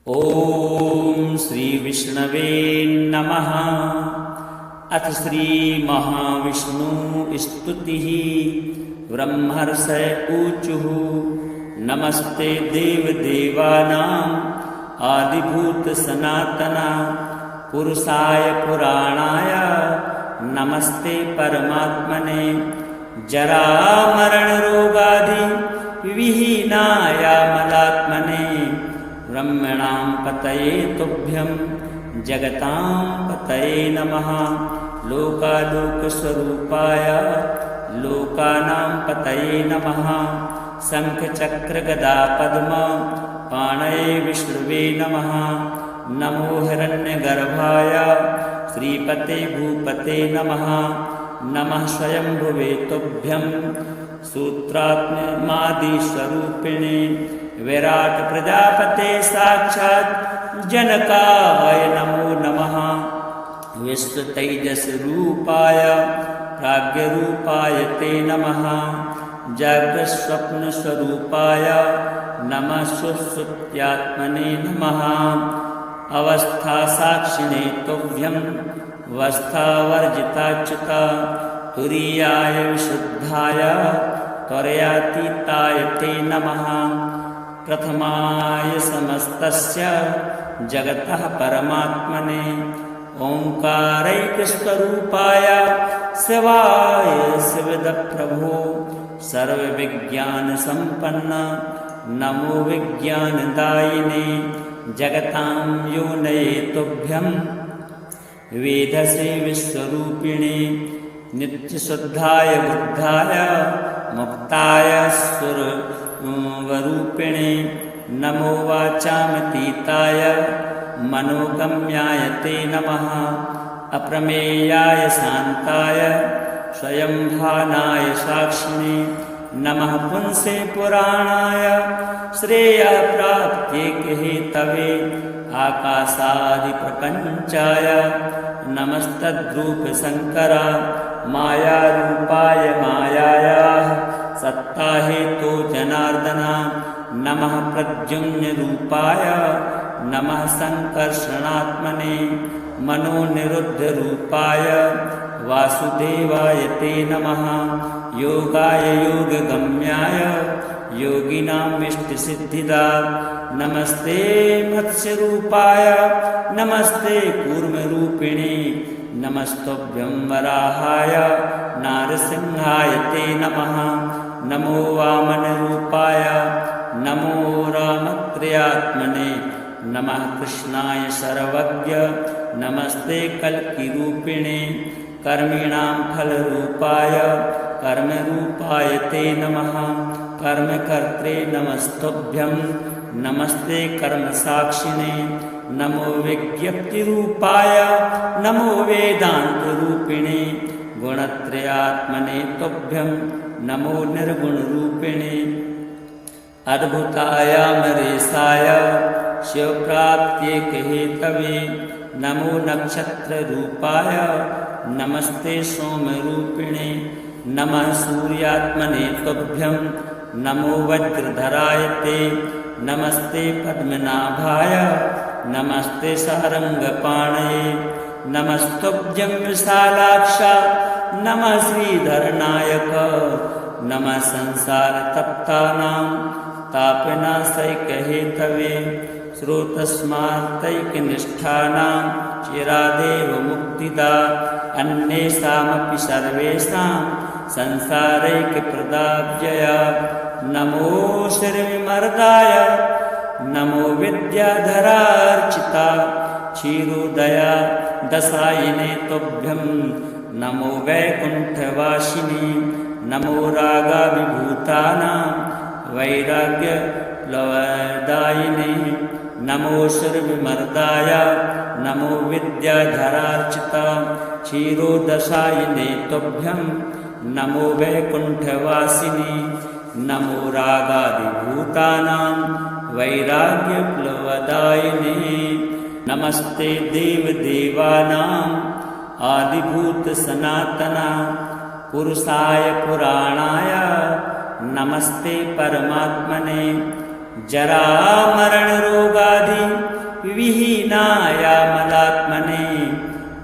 ॐ श्री विष्णवे नमः। अथ श्री महाविष्णु स्तुतिः। ब्रह्मर्षय ऊचुः नमस्ते देवदेवानाम् आदिभूत सनातना पुरुषाय पुराणाय नमस्ते परमात्मने जरा मरण रोगादि विहीनायामलात्मने ब्रह्मणां पतये तुभ्यं जगतां पतये नमः। लोकालोकस्वरूपाय लोकानां पतये नमः। शङ्खचक्रगदा पद्म पाणये विष्णुवे नमः। नमो हिरण्यगर्भाय श्रीपते भूपते नमः। नमः स्वयंभुवे तुभ्यं सूत्रात्मादिस्वरूपिणे विराट प्रजापते साक्षात् जनकाय नमो नमः। विश्वतेजस्रूपाय प्राज्ञरूपाय ते नमः। जाग्रत्स्वप्नस्वरूपाय नमः। सुषुप्त्यात्मने नमः। अवस्थासाक्षिणे तुभ्यं वस्थावर्जिताच्युत तुरीयाय विशुद्धाय त्वरयातीताय ते नमः। प्रथमाय समस्तस्य जगतः परमात्मने ओंकारैकस्वरूपाय शिवाय शिवदप्रभो सर्वविज्ञानसम्पन्न नमो विज्ञानदायिने जगतां योनये तुभ्यं वेदसे विश्वरूपिणे नित्यशुद्धाय बुद्धाय मुक्ताय सुरवरूपिणे नमो वाचामतीताय मनोगम्याय ते नमः। अप्रमेयाय शान्ताय स्वयंभानाय साक्षिणे नमः। पुंसे पुराणाय श्रेयप्राप्त्यै हेतवे आकाशादिप्रपञ्चाय नमस्तद्रूपशङ्करा मायारूपाय मायायाः सत्ताहेतो जनार्दना नमः। प्रद्युम्नरूपाय नमः। सङ्कर्षणात्मने मनोनिरुद्धरूपाय वासुदेवाय ते नमः। योगाय योगगम्याय योगिनां इष्टसिद्धिदा नमस्ते मत्स्यरूपाय नमस्ते कूर्मरूपिणे नमस्तुभ्यं वराहाय नारसिंहाय ते नमः। नमो वामनरूपाय नमो रामत्रयात्मने नमः। कृष्णाय सर्वज्ञ नमस्ते कल्किरूपिणे कर्मिणां फलरूपाय कर्मरूपाय ते नमः। कर्मकर्त्रे नमस्तुभ्यं नमस्ते कर्मसाक्षिणे नमो विज्ञप्तिरूपाय नमो वेदान्तरूपिणे गुणत्रयात्मने तुभ्यं नमो निर्गुणरूपिणे अद्भुतायामरेशाय शिवप्राप्त्यैकहेतवे नमो नक्षत्ररूपाय नमस्ते सोमरूपिणे नमः। सूर्यात्मने तुभ्यं नमो वज्रधराय ते नमस्ते पद्मनाभाय नमस्ते सारंगपाणये नमस्तुभ्यं विशालाक्ष नमः। श्रीधरनायक नमः। संसारतप्तानां तापनाशैकहेतवे स्रोतस्मात्तैकनिष्ठानां चिरादेव मुक्तिदा अन्येषामपि सर्वेषां संसारैकप्रदाव्यया नमो श्रीविमर्दाय नमो विद्याधरार्चिता क्षीरोदया दशायिने तुभ्यं नमो वैकुण्ठवासिने नमो रागाभिभूतानां वैराग्यप्लवदायिने नमो श्रीविमर्दाय नमो विद्याधरार्चिता क्षीरोदशायिने तुभ्यं नमो वैकुण्ठवासिने नमो रागादिभूतानां वैराग्यप्लवदायिने नमस्ते देवदेवानाम् आदिभूत सनातना पुरुषाय पुराणाय नमस्ते परमात्मने जरा मरण रोगादि विहीनायामलात्मने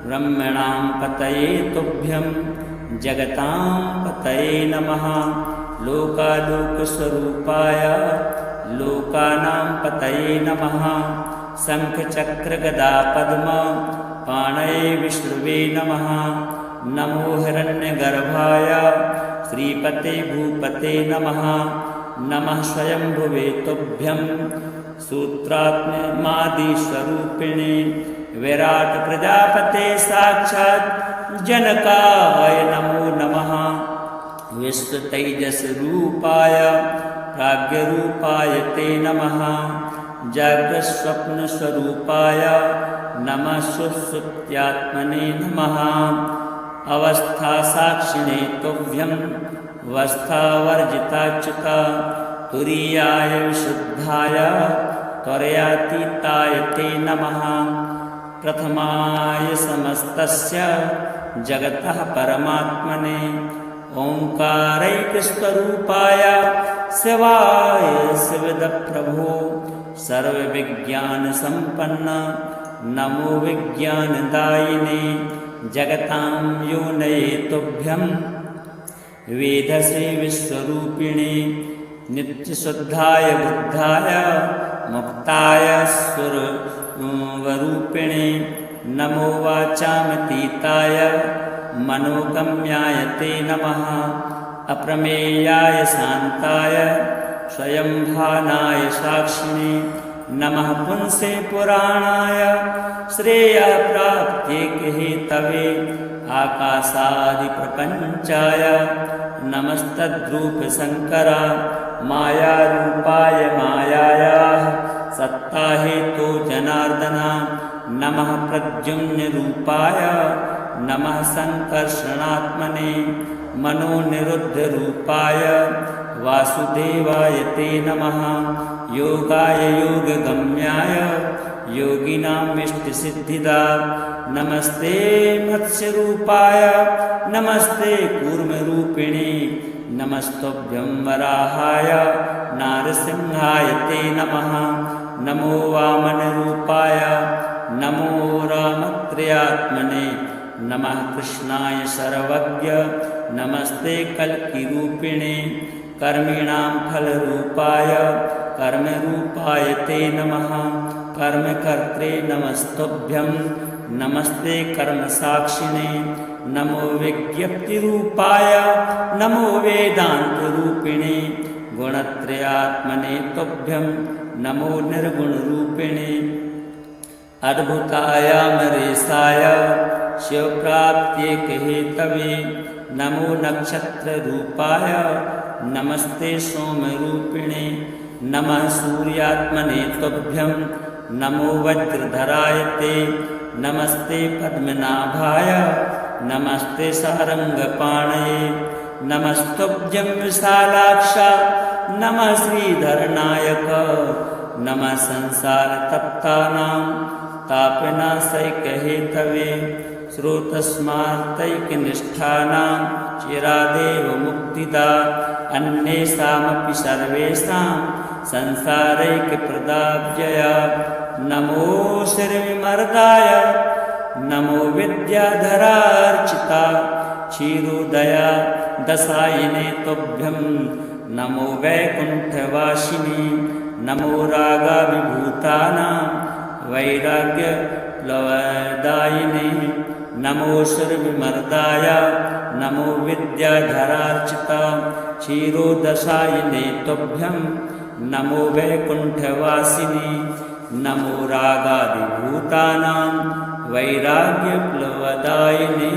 ब्रह्मणां पतये तुभ्यं जगतां पतये नमः। लोकालोकस्वरूपाय लोकानां पतये नमः। शङ्खचक्रगदा पद्म पाणये विष्णुवे नमः। नमो हिरण्यगर्भाय श्रीपते भूपते नमः। नमः स्वयंभुवे तुभ्यं सूत्रात्मादिस्वरूपिणे विराट प्रजापते साक्षात् जनकाय नमो नमः। विश्वतेजस्रूपाय प्राज्ञरूपाय ते नमः। जाग्रत्स्वप्नस्वरूपाय नमः। सुषुप्त्यात्मने नमः। अवस्थासाक्षिणे तुभ्यं वस्थावर्जिताच्युत तुरीयाय विशुद्धाय त्वरयातीताय ते नमः। प्रथमाय समस्तस्य जगतः परमात्मने ओंकारैकस्वरूपाय शिवाय शिवदप्रभो सर्वविज्ञानसम्पन्न नमो विज्ञानदायिने जगतां योनये तुभ्यं वेदसे विश्वरूपिणे नित्यशुद्धाय बुद्धाय मुक्ताय स्वरूपिणे नमो वाचामतीताय मनोगम्याय ते नमः। अप्रमेयाय शान्ताय स्वयंभानाय साक्षिणे नमः। पुंसे पुराणाय श्रेयप्राप्त्यै हेतवे आकाशादिप्रपञ्चाय नमस्तद्रूपशङ्करा मायारूपाय मायायाः सत्ताहेतो जनार्दना नमः। प्रद्युम्नरूपाय नमः। सङ्कर्षणात्मने मनोनिरुद्धरूपाय वासुदेवाय ते नमः। योगाय योगगम्याय योगिनां इष्टसिद्धिदा नमस्ते मत्स्यरूपाय नमस्ते कूर्मरूपिणे नमस्तुभ्यं वराहाय नारसिंहाय ते नमः। नमो वामनरूपाय नमो रामत्रयात्मने नमः। कृष्णाय सर्वज्ञ नमस्ते कल्किरूपिणे कर्मिणां फलरूपाय कर्मरूपाय ते नमः। कर्मकर्त्रे नमस्तुभ्यं नमस्ते कर्मसाक्षिणे नमो विज्ञप्तिरूपाय नमो वेदान्तरूपिणे गुणत्रयात्मने तुभ्यं नमो निर्गुणरूपिणे अद्भुतायामरेशाय शिवप्राप्त्यैकहेतवे नमो नक्षत्ररूपाय नमस्ते सोमरूपिणे नमः। सूर्यात्मने तुभ्यं नमो वज्रधराय ते नमस्ते पद्मनाभाय नमस्ते सारंगपाणये नमस्तुभ्यं विशालाक्ष नमः। श्रीधरनायक नमः। संसारतप्तानां तापनाशैकहेतवे स्रोतस्मार्तैकनिष्ठानां चिरादेव मुक्तिदा अन्येषामपि सर्वेषां संसारैकप्रदाव्यया नमो श्रीविमर्दाय नमो विद्याधरार्चिता क्षीरोदया दशायिने तुभ्यं नमो वैकुण्ठवासिनी नमो रागाभिभूतानां वैराग्यप्लवदायिने नमो श्रीविमर्दाय नमो विद्याधरार्चिता क्षीरोदशायिने तुभ्यं नमो वैकुण्ठवासिनी नमो रागादिभूतानां वैराग्यप्लवदायिने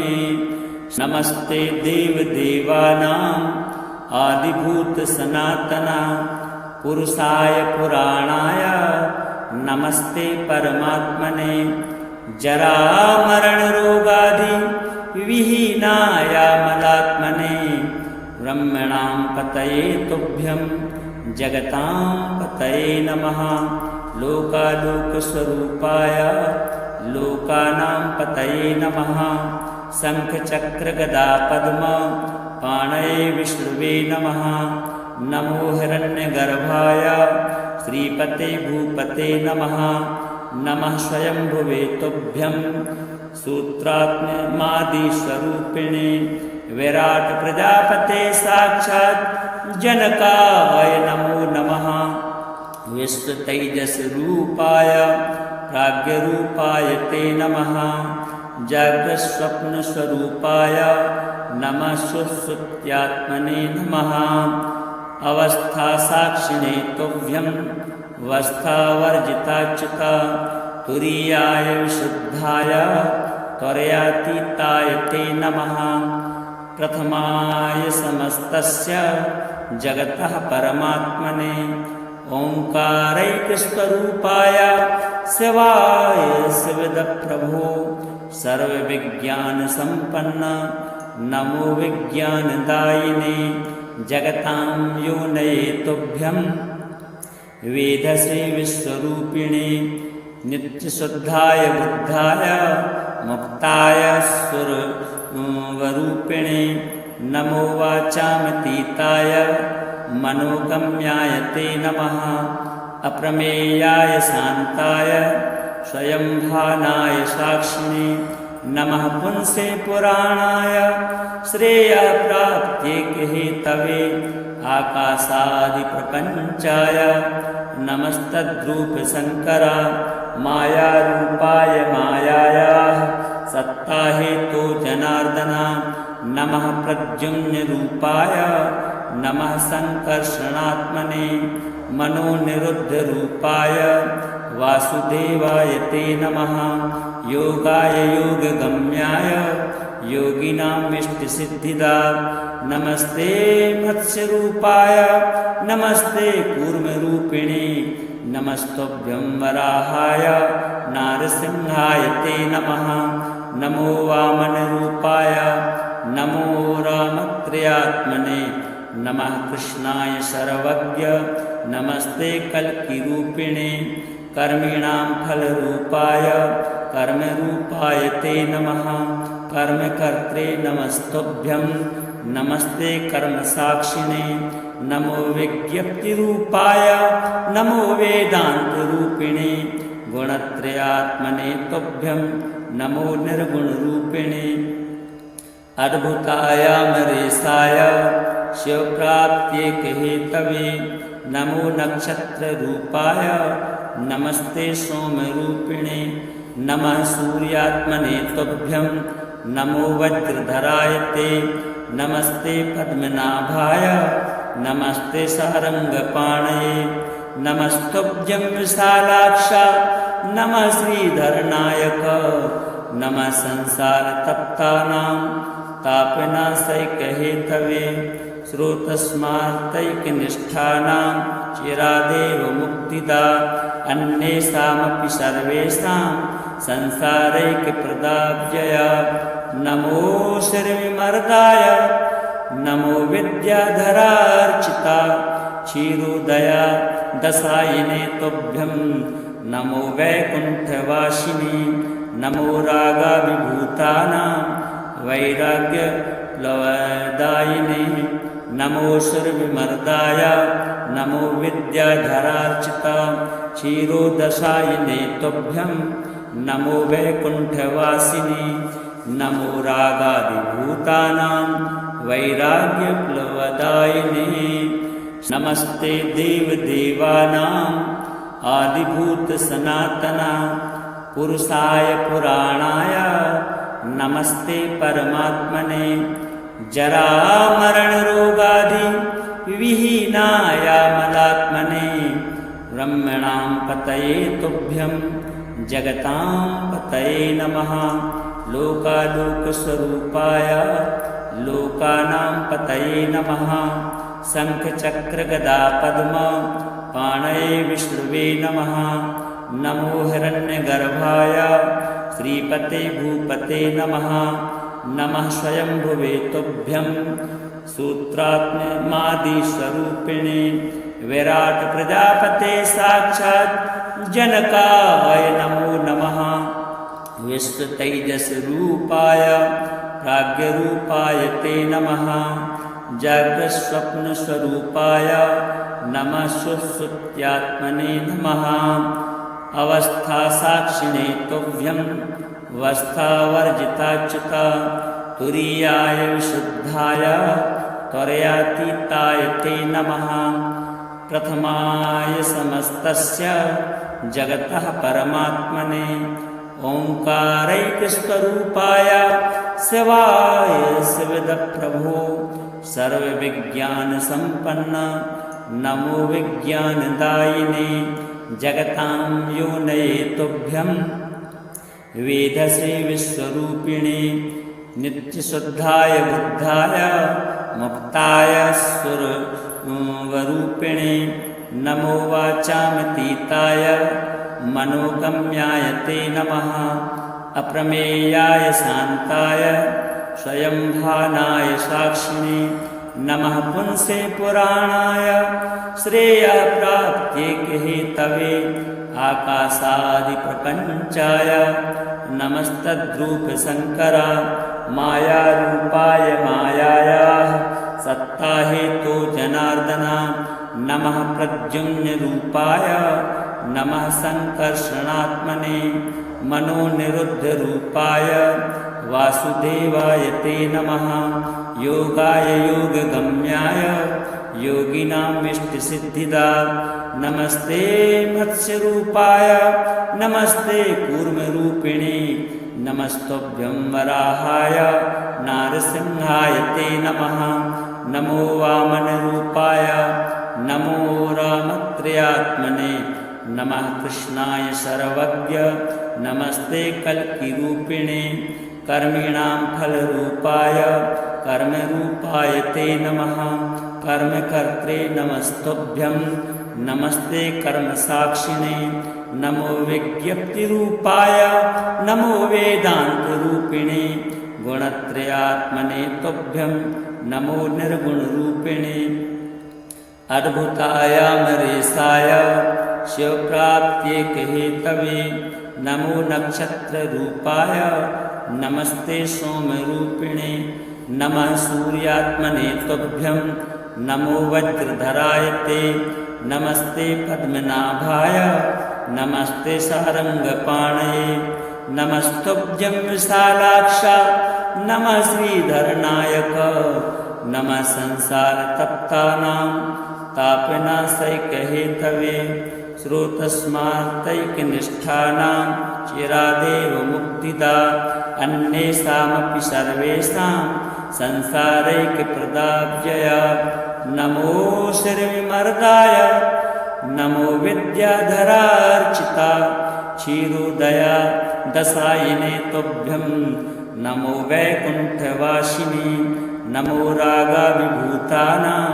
नमस्ते देवदेवानां आदिभूतसनातना पुरुषाय पुराणाय नमस्ते परमात्मने जरामरणरोगादि विहीनायामलात्मने ब्रह्मणां पतये तुभ्यं जगतां पतये नमः। लोकालोकस्वरूपाय लोकानां पतये नमः। शङ्खचक्रगदा पद्म पाणये विष्णुवे नमः। नमो हिरण्यगर्भाय श्रीपते भूपते नमः। नमः स्वयंभुवे तुभ्यं सूत्रात्मादिस्वरूपिणे विराट प्रजापते साक्षात् जनकाय नमो नमः विश्वतेजस्रूपाय प्राज्ञरूपाय ते नमः जाग्रत्स्वप्नस्वरूपाय नमः सुषुप्त्यात्मने नमः अवस्थासाक्षिणे तुभ्यं वस्थावर्जिताच्युत तुरीयाय विशुद्धाय त्वरयातीताय ते नमः प्रथमाय समस्तस्य जगतः परमात्मने ओंकारैकस्वरूपाय शिवाय शिवदप्रभो सर्वविज्ञानसम्पन्न नमो विज्ञानदायिने जगतां योनये तुभ्यं वेदसे विश्वरूपिणे नित्यशुद्धाय बुद्धाय मुक्ताय सुरवरूपिणे नमो वाचामतीताय मनोगम्याय ते नमः अप्रमेयाय शान्ताय स्वयंभानाय साक्षिणे नमः पुंसे पुराणाय श्रेयप्राप्त्यै हेतवे आकाशादिप्रपञ्चाय नमस्तद्रूपशङ्कर मायारूपाय मायायाः सत्ताहेतो जनार्दन नमः प्रद्युम्नरूपाय नमः संकर्षणात्मने मनोनिरुद्धरूपाय वासुदेवाय ते नमः योगाय योगगम्याय योगिनां विष्टसिद्धिदा नमस्ते मत्स्यरूपाय नमस्ते कूर्मरूपिणे नमस्तुभ्यं वराहाय नारसिंहाय ते नमः नमो वामनरूपाय नमो रामत्रयात्मने नमः कृष्णाय सर्वज्ञ नमस्ते कल्किरूपिणे कर्मिणां फलरूपाय कर्मरूपाय ते नमः कर्मकर्त्रे नमस्तुभ्यं नमस्ते कर्मसाक्षिणे नमो विज्ञप्तिरूपाय नमो वेदान्तरूपिणे गुणत्रयात्मने तुभ्यं नमो निर्गुणरूपिणे अद्भुताय अमरेशाय शिवप्राप्त्यैकहेतवे नमो नक्षत्ररूपाय नमस्ते सोमरूपिणे नमः सूर्यात्मने तुभ्यं नमो वज्रधराय ते नमस्ते पद्मनाभाय नमस्ते सारंगपाणये नमस्तुभ्यं विशालाक्ष नमः श्रीधरनायक नमः संसारतप्तानां तापनाशैकहेतवे श्रोतस्मार्तैकनिष्ठानां चिरादेव मुक्तिदा अन्येषामपि सर्वेषां संसारैकप्रदाव्यया नमो श्रीविमर्दाय नमो विद्याधरार्चिता क्षीरोदया दशायिने तुभ्यं नमो वैकुण्ठवासिने नमो रागाभिभूतानां वैराग्यप्लवदायिने नमो सुरविमर्दाय नमो विद्याधरार्चिता क्षीरोदशायिने तुभ्यं नमो वैकुण्ठवासिने नमो रागादिभूतानां वैराग्यप्लवदायिने नमस्ते देवदेवानाम् आदिभूतसनातना पुरुषाय पुराणाय नमस्ते परमात्मने जरामरणरोगादि विहीनायामलात्मने ब्रह्मणां पतये तुभ्यं जगतां पतये नमः लोकालोकस्वरूपाय लोकानां पतये नमः शङ्खचक्रगदा पद्म पाणये विष्णुवे नमः नमो हिरण्यगर्भाय श्रीपते भूपते नमः नमः स्वयंभुवे तुभ्यं सूत्रात्मादिस्वरूपिणे विराट प्रजापते साक्षात् जनकाय नमो नमः विश्वतेजस्रूपाय प्राज्ञरूपाय ते नमः जाग्रत्स्वप्नस्वरूपाय नमः सुषुप्त्यात्मने नमः अवस्थासाक्षिणे तुभ्यं वस्थावर्जिताच्युत तुरीयाय विशुद्धाय त्वरयातीताय ते नमः। प्रथमाय समस्तस्य जगतः परमात्मने ओंकारैकस्वरूपाय शिवाय शिवदप्रभो सर्वविज्ञानसम्पन्न नमो विज्ञानदायिने जगतां योनये तुभ्यं वेदसे विश्वरूपिणे नित्यशुद्धाय बुद्धाय मुक्ताय स्वरूपिणे नमो वाचामतीताय मनोगम्याय ते नमः। अप्रमेयाय शान्ताय स्वयंभानाय साक्षिणे नमः। पुंसे पुराणाय श्रेयप्राप्त्यैकहेतवे आकाशादिप्रपञ्चाय नमस्तद्रूपशङ्कर मायारूपाय मायायाः सत्ताहेतो जनार्दन नमः। प्रद्युम्नरूपाय नमः। संकर्षणात्मने मनोनिरुद्धरूपाय वासुदेवाय ते नमः। योगाय योगगम्याय योगिनामिष्टसिद्धिदा नमस्ते मत्स्यरूपाय नमस्ते कूर्मरूपिणे नमस्तुभ्यं वराहाय नारसिंहाय ते नमः। नमो वामनरूपाय नमो रामत्रयात्मने नमः। कृष्णाय सर्वज्ञ नमस्ते कल्किरूपिणे कर्मिणां फलरूपाय कर्मरूपाय ते नमः। कर्मकर्त्रे नमस्तुभ्यं नमस्ते कर्मसाक्षिणे नमो विज्ञप्तिरूपाय नमो वेदान्तरूपिणे गुणत्रयात्मने तुभ्यं नमो निर्गुणरूपिणे अद्भुताय अमरेशाय शिवप्राप्त्यैकहेतवे नमो नक्षत्ररूपाय नमस्ते सोमरूपिणे नमः। सूर्यात्मने तुभ्यं नमो वज्रधराय ते नमस्ते पद्मनाभाय नमस्ते सारंगपाणये नमस्तुभ्यं विशालाक्ष नमः। श्रीधरनायक नमः। संसारतप्तानां तापनाशैकहेतवे श्रोतस्मार्तैकनिष्ठानां चिरादेव मुक्तिदा अन्येषामपि सर्वेषां संसारैकप्रदाव्यया नमो श्रीविमर्दाय नमो विद्याधरार्चिता क्षीरोदया दशायिने तुभ्यं नमो वैकुण्ठवासिने नमो रागाभिभूतानां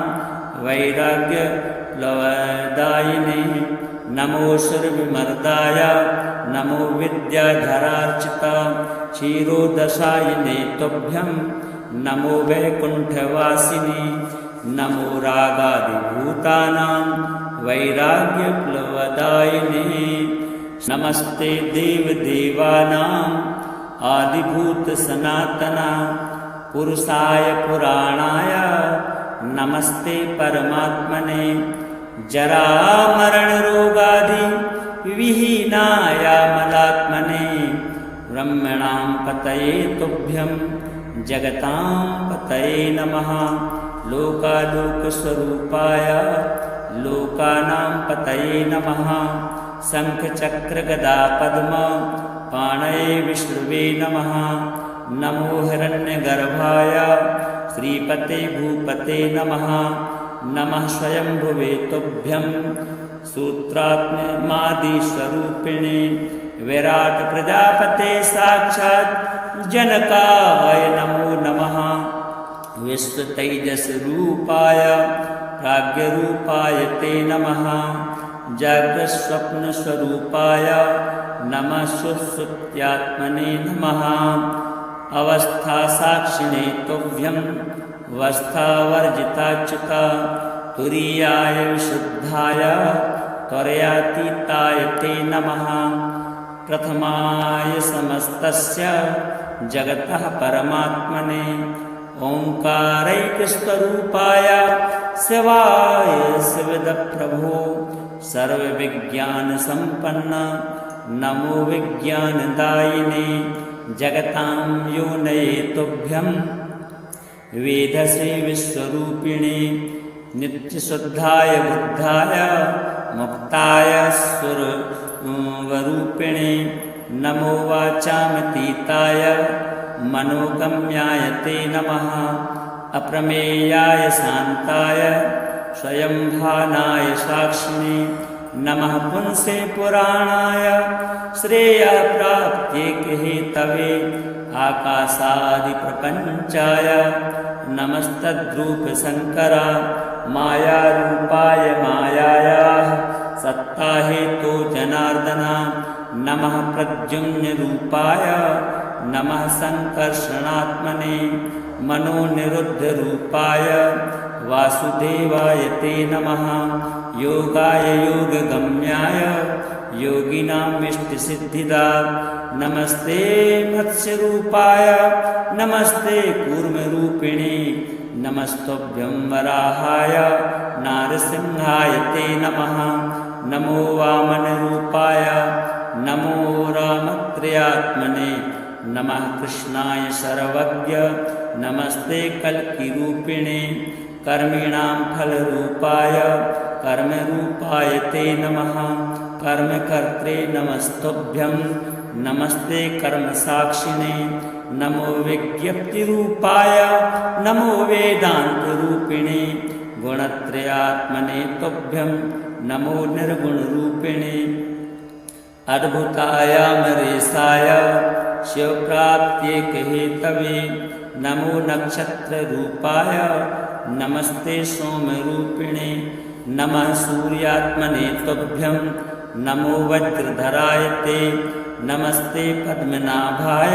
वैराग्यप्लवदायिने नमो श्रीविमर्दाय नमो विद्याधरार्चिता क्षीरोदशायिने तुभ्यं नमो वैकुण्ठवासिने नमो रागादिभूतानां वैराग्यप्लवदायिने नमस्ते देवदेवानां आदिभूतसनातना पुरुषाय पुराणाय नमस्ते परमात्मने जरामरणरोगादि विहीनाय मलात्मने ब्रह्मणां पतये तुभ्यं जगतां पतये नमः। लोकालोकस्वरूपाय लोकानां पतये नमः। शङ्खचक्रगदा पद्म पाणये विष्णुवे नमः। नमो हिरण्यगर्भाय श्रीपते भूपते नमः। नमः स्वयंभुवे तुभ्यं सूत्रात्मादिस्वरूपिणे विराट प्रजापते साक्षात् जनकाय नमो नमः। विश्वतेजस्रूपाय प्राज्ञरूपाय ते नमः। जाग्रत्स्वप्नस्वरूपाय नमः। सुषुप्त्यात्मने नमः। अवस्थासाक्षिणे तुभ्यं वस्थावर्जिताच्युत तुरीयाय विशुद्धाय त्वरयातीताय ते नमः। प्रथमाय समस्तस्य जगतः परमात्मने ओंकारैकस्वरूपाय शिवाय शिवदप्रभो सर्वविज्ञानसम्पन्न नमो विज्ञानदायिने जगतां योनये तुभ्यं वेदसे विश्वरूपिणे नित्यशुद्धाय बुद्धाय मुक्ताय स्वरूपिणे नमो वाचामतीताय मनोगम्याय ते नमः अप्रमेयाय शान्ताय स्वयंभानाय साक्षिणे नमः पुंसे पुराणाय श्रेयप्राप्त्यैकहेतवे आकाशादिप्रपञ्चाय नमस्तद्रूपशङ्करा मायारूपाय मायायाः सत्ताहेतो जनार्दना नमः प्रद्युम्नरूपाय नमः सङ्कर्षणात्मने मनोनिरुद्धरूपाय वासुदेवाय ते नमः योगाय योगगम्याय योगिनामिष्टसिद्धिदा नमस्ते मत्स्यरूपाय नमस्ते कूर्मरूपिणे नमस्तुभ्यं वराहाय नारसिंहाय ते नमः नमो वामनरूपाय नमो रामत्रयात्मने नमः कृष्णाय सर्वज्ञ नमस्ते कल्किरूपिणे कर्मिणां फलरूपाय कर्मरूपाय ते नमः कर्मकर्त्रे नमस्तुभ्यं नमस्ते कर्मसाक्षिणे नमो विज्ञप्तिरूपाय नमो वेदान्तरूपिणे गुणत्रयात्मने तुभ्यं नमो निर्गुणरूपिणे अद्भुताय अमरेशाय शिवप्राप्त्यैकहेतवे नमो नक्षत्ररूपाय नमस्ते सोमरूपिणे नमः सूर्यात्मने तुभ्यं नमो वज्रधराय ते नमस्ते पद्मनाभाय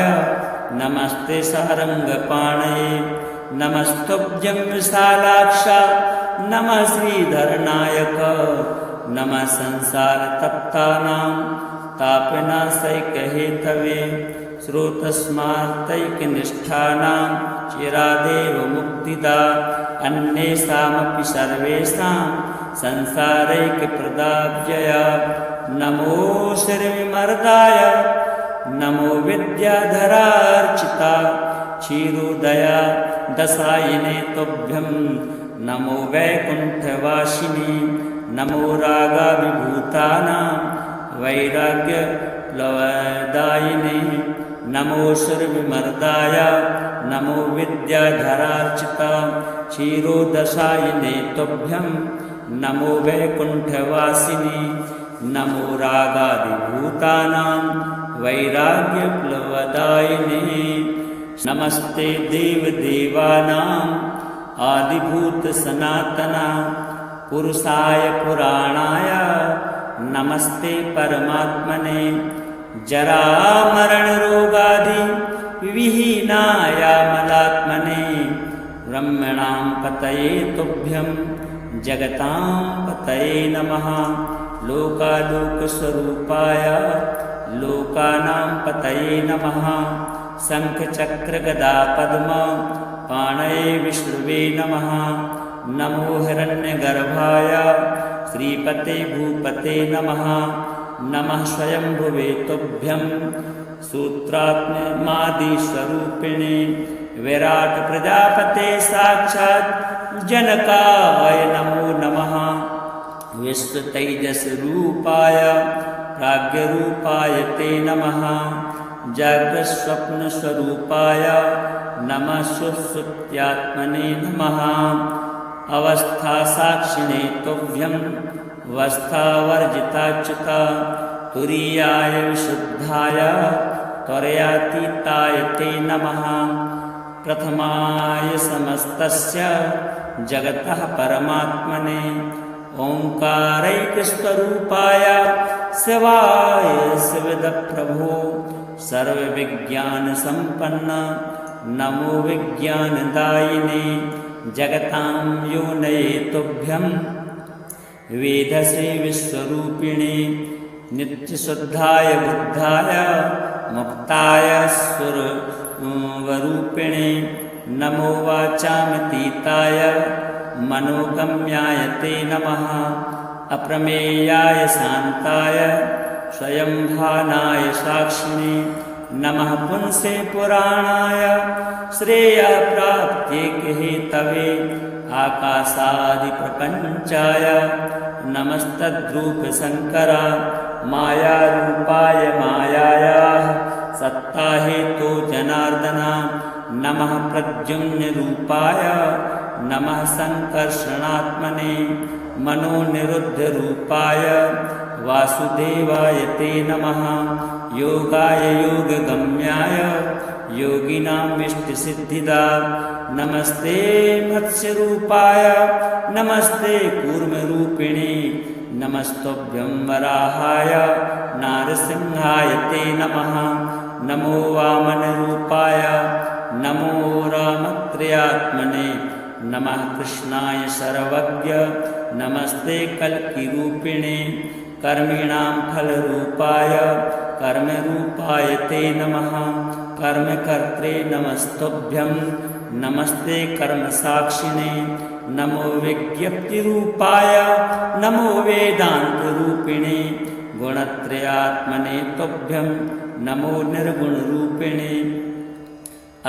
नमस्ते सारंगपाणये नमस्तुभ्यं विशालाक्ष नमः श्रीधरनायक नमः संसारतप्तानां तापनाशैकहेतवे श्रोतस्मार्तैकनिष्ठानां चिरादेव मुक्तिदा अन्येषामपि सर्वेषां संसारैकप्रदाव्यया नमो श्रीविमर्दाय नमो विद्याधरार्चिता क्षीरोदया दशायिने तुभ्यं नमो वैकुण्ठवासिने नमो रागाभिभूतानां वैराग्यप्लवदायिने नमो श्रीविमर्दाय नमो विद्याधरार्चिता क्षीरोदशायिने तुभ्यं नमो वैकुण्ठवासिने नमो रागादिभूतानां वैराग्यप्लवदायिने नमस्ते देवदेवानां आदिभूतसनातना पुरुषाय पुराणाय नमस्ते परमात्मने जरामरणरोगादि विहीनायामलात्मने ब्रह्मणां पतये तुभ्यं जगतां पतये नमः लोकालोकस्वरूपाय लोकानां पतये नमः शङ्खचक्रगदापद्म पाणये विष्णुवे नमः नमो हिरण्यगर्भाय श्रीपते भूपते नमः नमः स्वयंभुवे तुभ्यं सूत्रात्मादिस्वरूपिणे विराट प्रजापते साक्षात् जनकाय नमो नमः विश्वतेजसरूपाय प्राज्ञरूपाय ते नमः जागृत्स्वप्नस्वरूपाय नमः सुषुप्त्यात्मने नमः अवस्थासाक्षिणे तुभ्यं वस्थावर्जिताच्युता तुरीयाय विशुद्धाय त्वरयातीताय ते नमः प्रथमाय समस्तस्य जगतः परमात्मने ओंकारैकस्वरूपाय शिवाय शिवदप्रभो सर्वविज्ञानसम्पन्न नमो विज्ञानदायिने जगतां योनये तुभ्यं वेदसे विश्वरूपिणे नित्यशुद्धाय बुद्धाय मुक्ताय स्वरूपिणे नमो वाचामतीताय मनोगम्याय ते नमः अप्रमेयाय शान्ताय स्वयंभानाय साक्षिणे नमः पुंसे पुराणाय श्रेयप्राप्त्यैकहेतवे आकाशादिप्रपञ्चाय नमस्तद्रूपशङ्करा मायारूपाय मायायाः सत्ताहेतो जनार्दना नमः प्रद्युम्नरूपाय नमः संकर्षणात्मने मनोनिरुद्धरूपाय वासुदेवाय ते नमः योगाय योगगम्याय योगिनामिष्टसिद्धिदा नमस्ते मत्स्यरूपाय नमस्ते कूर्मरूपिणे नमस्तुभ्यं वराहाय नारसिंहाय ते नमः नमो वामनरूपाय नमो रामत्रयात्मने नमः कृष्णाय सर्वज्ञ नमस्ते कल्किरूपिणे कर्मिणां फलरूपाय कर्मरूपाय ते नमः कर्मकर्त्रे नमस्तुभ्यं नमस्ते कर्मसाक्षिणे नमो विज्ञप्तिरूपाय नमो वेदान्तरूपिणे गुणत्रयात्मने तुभ्यं नमो निर्गुणरूपिणे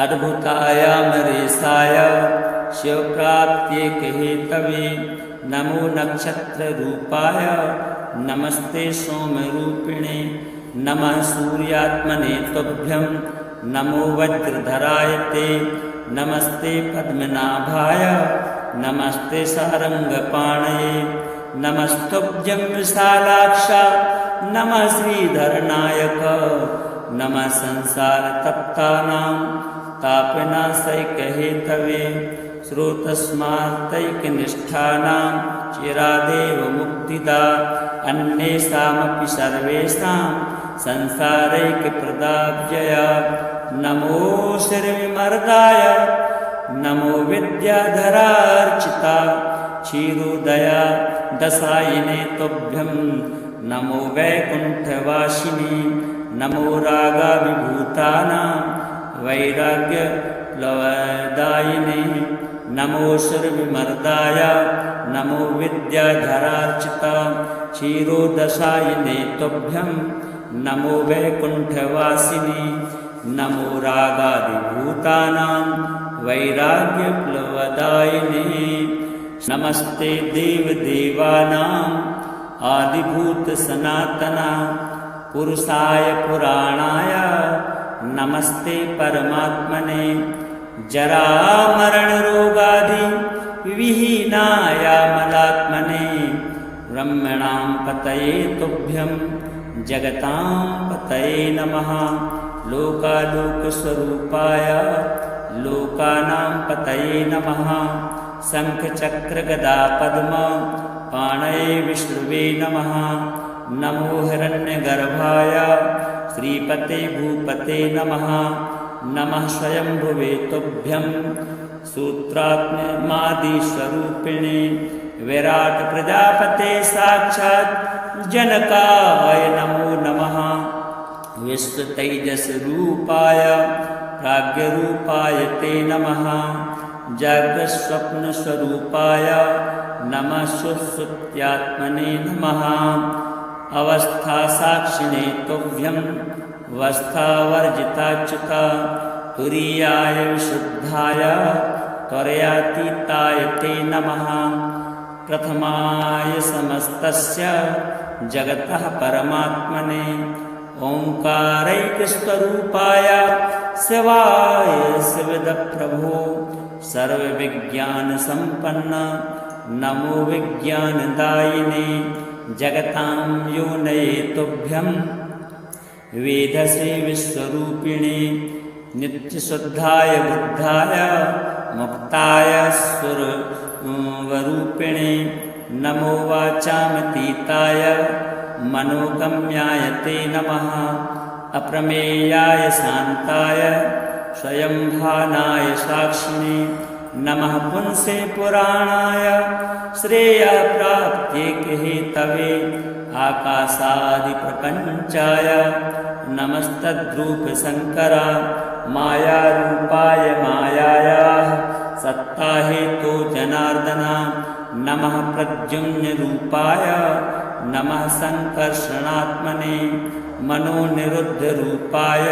अद्भुतायामरेशाय शिवप्राप्त्यैकहेतवे नमो नक्षत्ररूपाय नमस्ते सोमरूपिणे नमः सूर्यात्मने तुभ्यं नमो वज्रधराय ते नमस्ते पद्मनाभाय नमस्ते सारंगपाणये नमस्तुभ्यं विशालाक्ष नमः श्रीधरनायक नमः संसारतप्तानां तापनाशैकहेतवे श्रोतस्मात्तैकनिष्ठानां चिरादेव मुक्तिदा अन्येषामपि सर्वेषां संसारैकप्रदाव्यया नमो श्रीविमर्दाय नमो विद्याधरार्चिता क्षीरोदया दशायिने तुभ्यं नमो वैकुण्ठवासिने नमो रागाविभूतानां वैराग्यप्लवदायिने नमो सुरविमर्दाय नमो विद्याधरार्चिता क्षीरोदशायिने तुभ्यं नमो वैकुण्ठवासिने नमो रागादिभूतानां वैराग्यप्लवदायिने नमस्ते देवदेवानां आदिभूतसनातना पुरुषाय पुराणाय नमस्ते परमात्मने जरामरणरोगादि विहीनायामलात्मने ब्रह्मणां पतये तुभ्यं जगतां पतये नमः लोकालोकस्वरूपाय लोकानां पतये नमः शङ्खचक्रगदापद्म पाणये विष्णुवे नमः नमो हिरण्यगर्भाय श्रीपते भूपते नमः नमः स्वयंभुवे तुभ्यं सूत्रात्मादिस्वरूपिणे विराट प्रजापते साक्षात् जनकाय नमो नमः विश्वतेजसरूपाय प्राज्ञरूपाय ते नमः जागृत्स्वप्नस्वरूपाय नमः सुषुप्त्यात्मने नमः अवस्थासाक्षिणे तुभ्यं वस्थावर्जिताच्युता तुरीयाय विशुद्धाय त्वरयातीताय ते नमः प्रथमाय समस्तस्य जगतः परमात्मने ओंकारैकस्वरूपाय शिवाय शिवदप्रभो सर्वविज्ञानसम्पन्न नमो विज्ञानदायिने जगतां योनये तुभ्यं वेदसे विश्वरूपिणे नित्यशुद्धाय बुद्धाय मुक्ताय स्वरूपिणे नमो वाचामतीताय मनोगम्याय ते नमः अप्रमेयाय शान्ताय स्वयंभानाय साक्षिणे नमः पुंसे पुराणाय श्रेयप्राप्त्यैकहेतवे आकाशादिप्रपञ्चाय नमस्तद्रूपशङ्करा मायारूपाय मायायाः सत्ताहेतो जनार्दना नमः प्रद्युम्नरूपाय नमः संकर्षणात्मने मनोनिरुद्धरूपाय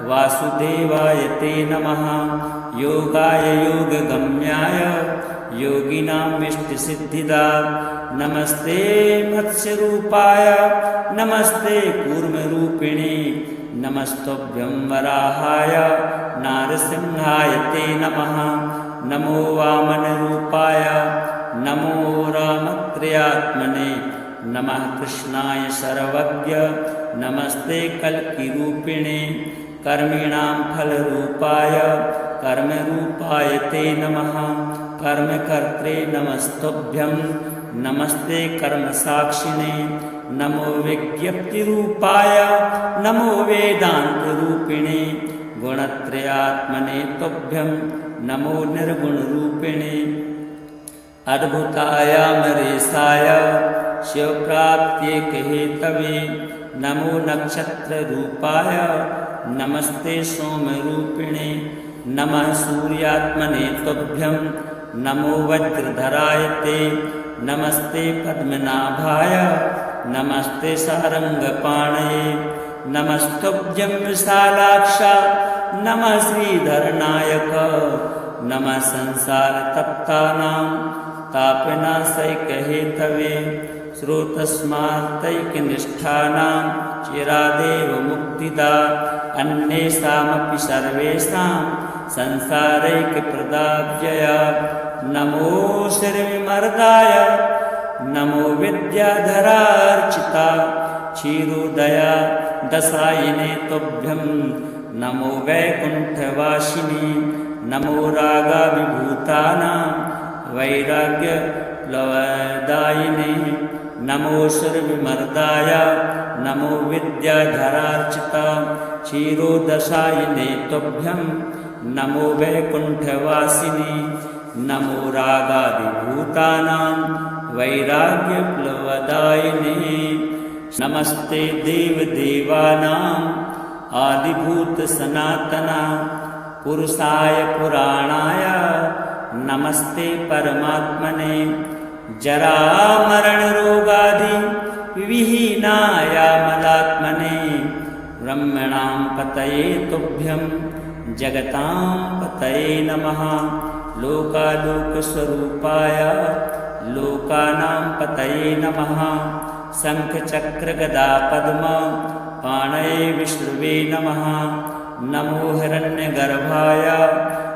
वासुदेवाय ते नमः योगाय योगगम्याय योगिनामिष्टसिद्धिदा नमस्ते मत्स्यरूपाय नमस्ते कूर्मरूपिणे नमस्तुभ्यं वराहाय नारसिंहाय ते नमः नमो वामनरूपाय नमो रामत्रयात्मने नमः कृष्णाय सर्वज्ञ नमस्ते कल्किरूपिणे कर्मिणां फलरूपाय कर्मरूपाय ते नमः कर्मकर्त्रे नमस्तुभ्यं नमस्ते कर्मसाक्षिणे नमो विज्ञप्तिरूपाय नमो वेदान्तरूपिणे गुणत्रयात्मने तुभ्यं नमो निर्गुणरूपिणे अद्भुतायामरेशाय शिवप्राप्त्येकहेतवे नमो नक्षत्ररूपाय नमस्ते सोमरूपिणे नमः सूर्यात्मने तुभ्यं नमो वज्रधराय ते नमस्ते पद्मनाभाय नमस्ते सारंगपाणये नमस्तुभ्यं विशालाक्ष नमः श्रीधरनायक नमः संसारतप्तानां तापनाशैकहेतवे श्रोतस्मात्तैकनिष्ठानां चिरादेव मुक्तिदा अन्येषामपि सर्वेषां संसारैकप्रदाव्यया नमो श्रीविमर्दाय नमो विद्याधरार्चिता क्षीरोदया दशायिने तुभ्यं नमो वैकुण्ठवासिनी नमो रागाभिभूतानां वैराग्यप्लवदायिने नमो श्रीविमर्दाय नमो विद्याधरार्चिता क्षीरोदशायिने तुभ्यं नमो वैकुण्ठवासिनी नमो रागादिभूतानां वैराग्यप्लवदायिने नमस्ते देवदेवानां आदिभूतसनातना पुरुषाय पुराणाय नमस्ते परमात्मने जरामरणरोगादि विहीनायामलात्मने ब्रह्मणां पतये तुभ्यं जगतां पतये नमः लोकालोकस्वरूपाय लोकानां पतये नमः शङ्खचक्रगदा पद्म पाणये विष्णुवे नमः नमो हिरण्यगर्भाय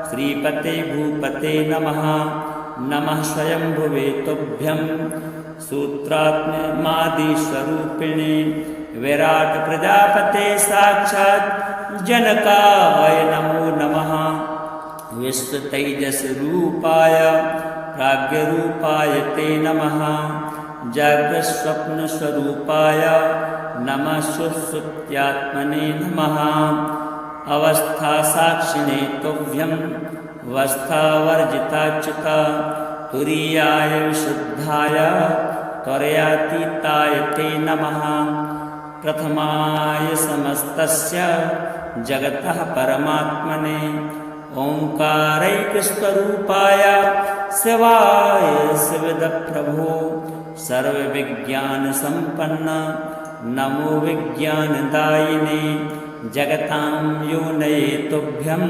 श्रीपते भूपते नमः नमः स्वयंभुवे तुभ्यं सूत्रात्मादिस्वरूपिणे विराट प्रजापते साक्षात् जनकाय नमो नमः विश्वतेजसरूपाय प्राज्ञरूपाय ते नमः जाग्रस्वप्नस्वरूपाय नमः सुषुप्त्यात्मने नमः अवस्थासाक्षिणे तुभ्यं वस्थावर्जिताच्युता तुरीयाय विशुद्धाय त्वरयातीताय ते नमः प्रथमाय समस्तस्य जगतः परमात्मने ओंकारैकस्वरूपाय शिवाय शिवदप्रभो सर्वविज्ञानसम्पन्न नमो विज्ञानदायिने जगतां योनये तुभ्यं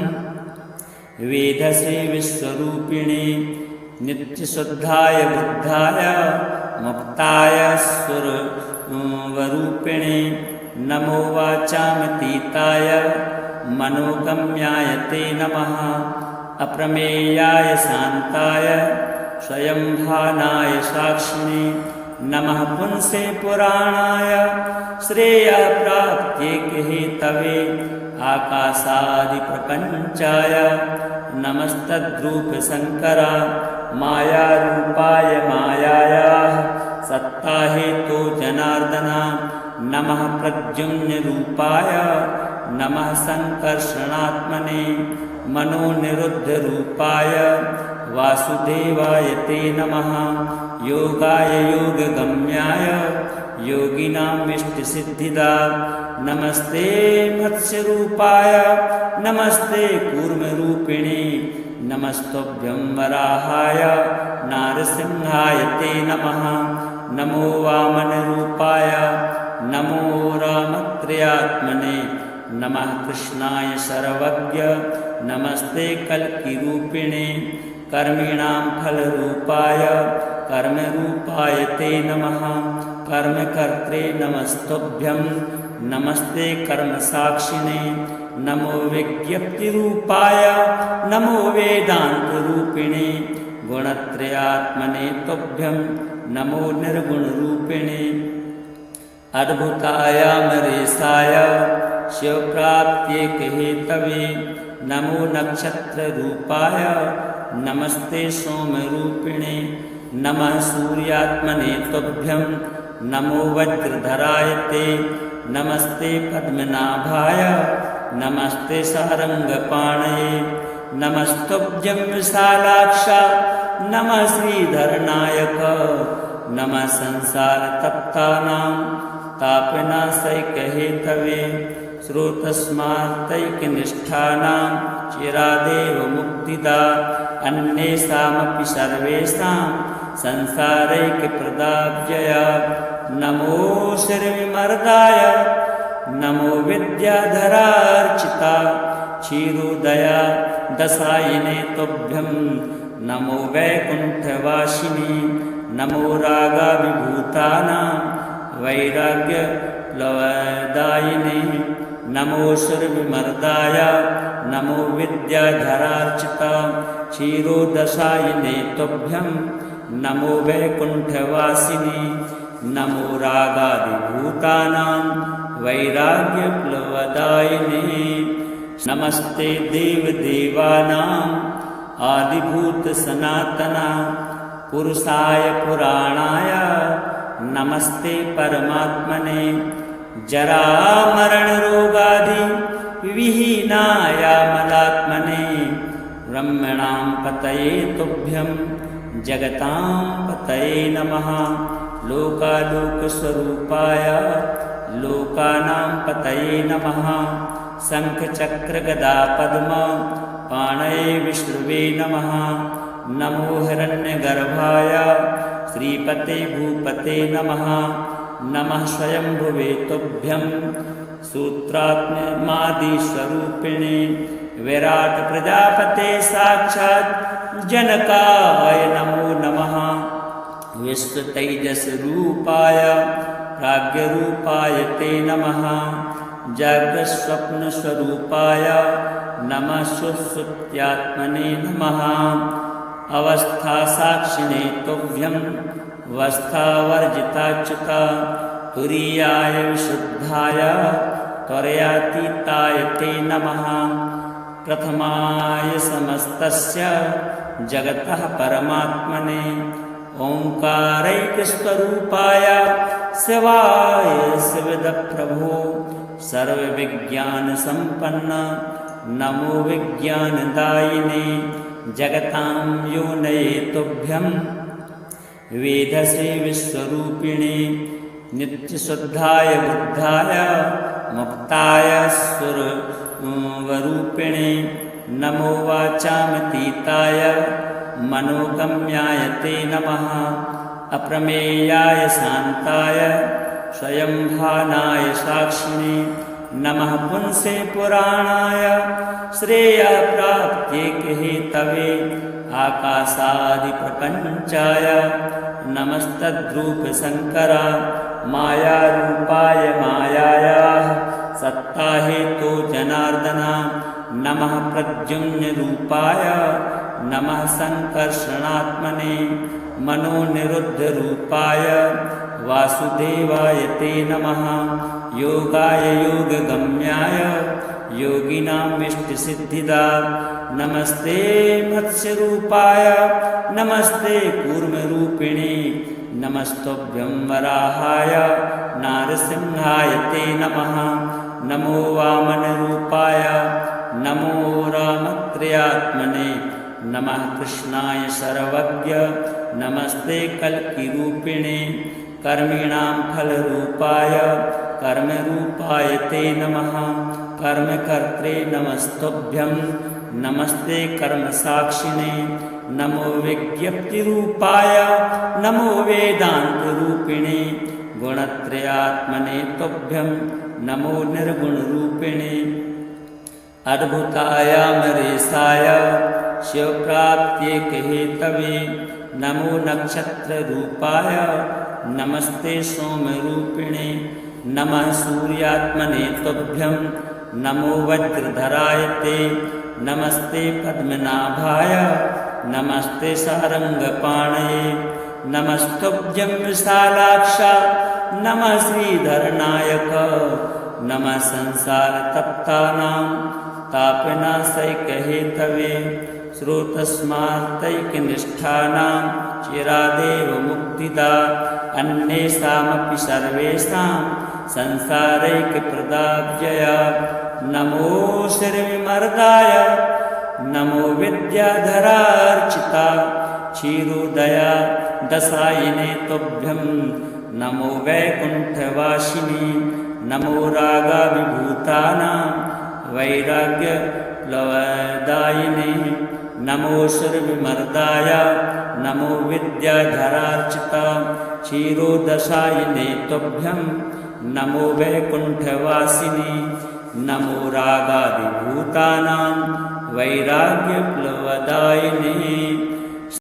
वेदसे विश्वरूपिणे नित्यशुद्धाय बुद्धाय मुक्ताय स्वरूपिणे नमो वाचामतीताय मनोगम्याय ते नमः अप्रमेयाय शान्ताय स्वयंभानाय साक्षिणे नमः पुंसे पुराणाय श्रेयप्राप्त्येकहेतवे आकाशादिप्रपञ्चाय नमस्तद्रूपशङ्करा मायारूपाय मायायाः सत्ताहेतो जनार्दना नमः प्रद्युम्नरूपाय नमः संकर्षणात्मने मनोनिरुद्धरूपाय वासुदेवाय ते नमः योगाय योगगम्याय योगिनामिष्टसिद्धिदा नमस्ते मत्स्यरूपाय नमस्ते कूर्मरूपिणे नमस्तुभ्यं वराहाय नारसिंहाय ते नमः। नमो वामनरूपाय नमो रामत्रयात्मने नमः। कृष्णाय सर्वज्ञ नमस्ते कल्किरूपिणे कर्मिणां फलरूपाय कर्मरूपाय ते नमः। कर्मकर्त्रे नमस्तुभ्यं नमस्ते कर्मसाक्षिणे नमो विज्ञप्तिरूपाय नमो वेदान्तरूपिणे गुणत्रयात्मने तुभ्यं नमो निर्गुणरूपिणे अद्भुताय अमरेशाय शिवप्राप्त्येकहेतवे नमो नक्षत्ररूपाय नमस्ते सोमरूपिणे नमः। सूर्यात्मने तुभ्यं नमो वज्रधराय ते नमस्ते पद्मनाभाय नमस्ते सारंगपाणये नमस्तुभ्यं विशालाक्ष नमः। श्रीधरनायक नमः। संसारतप्तानां तापनाशैकहेतवे स्रोतस्मात्तैकनिष्ठानां चिरादेव मुक्तिदा अन्येषामपि सर्वेषां संसारैकप्रदाव्यया नमो श्रीविमर्दाय नमो विद्याधरार्चिता क्षीरोदया दशायिने तुभ्यं नमो वैकुण्ठवासिनी नमो रागाभिभूतानां वैराग्यप्लवदायिने नमो सुरविमर्दाय नमो विद्याधरार्चिता क्षीरोदशायिने तुभ्यं नमो वैकुण्ठवासिनी नमो रागादिभूतानां वैराग्यप्लवदायिने नमस्ते देवदेवानाम् आदिभूतसनातना पुरुषाय पुराणाय नमस्ते परमात्मने जरामरणरोगादि विहीनाय मलात्मने ब्रह्मणां पतये तुभ्यं जगतां पतये नमः। लोकालोकस्वरूपाय लोकानां पतये नमः। शङ्खचक्रगदा पद्म पाणये विष्णुवे नमः। नमो हिरण्यगर्भाय श्रीपते भूपते नमः। नमः स्वयंभुवे तुभ्यं सूत्रात्मादिस्वरूपिणे विराट प्रजापते साक्षात् जनकाय नमो नमः। विश्वतेजसरूपाय प्राज्ञरूपाय ते नमः। जाग्रत्स्वप्नस्वरूपाय नमः। सुषुप्त्यात्मने नमः। अवस्थासाक्षिणे तुभ्यं वस्थावर्जिताच्युता तुरीयाय विशुद्धाय त्वरयातीताय ते नमः। प्रथमाय समस्तस्य जगतः परमात्मने ओंकारैकस्वरूपाय शिवाय शिवदप्रभो सर्वविज्ञानसम्पन्न नमो विज्ञानदायिने जगतां योनये तुभ्यं वेदसे विश्वरूपिणे नित्यशुद्धाय बुद्धाय मुक्ताय स्वरूपिणे नमो वाचामतीताय मनोगम्याय ते नमः। अप्रमेयाय शान्ताय स्वयंभानाय साक्षिणे नमः। पुंसे पुराणाय श्रेयप्राप्त्येकहेतवे आकाशादिप्रपञ्चाय नमस्तद्रूपशङ्कर मायारूपाय मायायाः सत्ताहेतो जनार्दन नमः। प्रद्युम्नरूपाय नमः। संकर्षणात्मने मनोनिरुद्धरूपाय वासुदेवाय ते नमः। योगाय योगगम्याय योगिनाम् इष्टसिद्धिदा नमस्ते मत्स्यरूपाय नमस्ते कूर्मरूपिणे नमस्तुभ्यं वराहाय नारसिंहाय ते नमः। नमो वामनरूपाय नमो रामत्रयात्मने नमः। कृष्णाय सर्वज्ञ नमस्ते कल्किरूपिणे कर्मिणां फलरूपाय कर्मरूपाय ते नमः। कर्मकर्त्रे नमस्तुभ्यं नमस्ते कर्मसाक्षिणे नमो विज्ञप्तिरूपाय नमो वेदान्तरूपिणे गुणत्रयात्मने तुभ्यं नमो निर्गुणरूपिणे अद्भुताय अमरेशाय शिवप्राप्त्येकहेतवे नमो नक्षत्ररूपाय नमस्ते सोमरूपिणे नमः सूर्यात्मने तुभ्यं नमो वज्रधराय ते नमस्ते पद्मनाभाय नमस्ते सारंगपाणये नमस्तुभ्यं विशालाक्ष नमः श्रीधरनायक नमः संसारतप्तानां तापनाशैकहेतवे श्रोतस्मात्तैकनिष्ठानां चिरादेव मुक्तिदा अन्येषामपि सर्वेषां संसारैकप्रदाव्यया नमो श्रीविमर्दाय नमो विद्याधरार्चिता क्षीरोदया दशायिने तुभ्यं नमो वैकुण्ठवासिने नमो रागाभिभूतानां वैराग्यप्लवदायिने नमो श्रीविमर्दाय नमो विद्याधरार्चिता क्षीरोदशायिने तुभ्यं नमो वैकुण्ठवासिने नमो रागादिभूतानां वैराग्यप्लवदायिने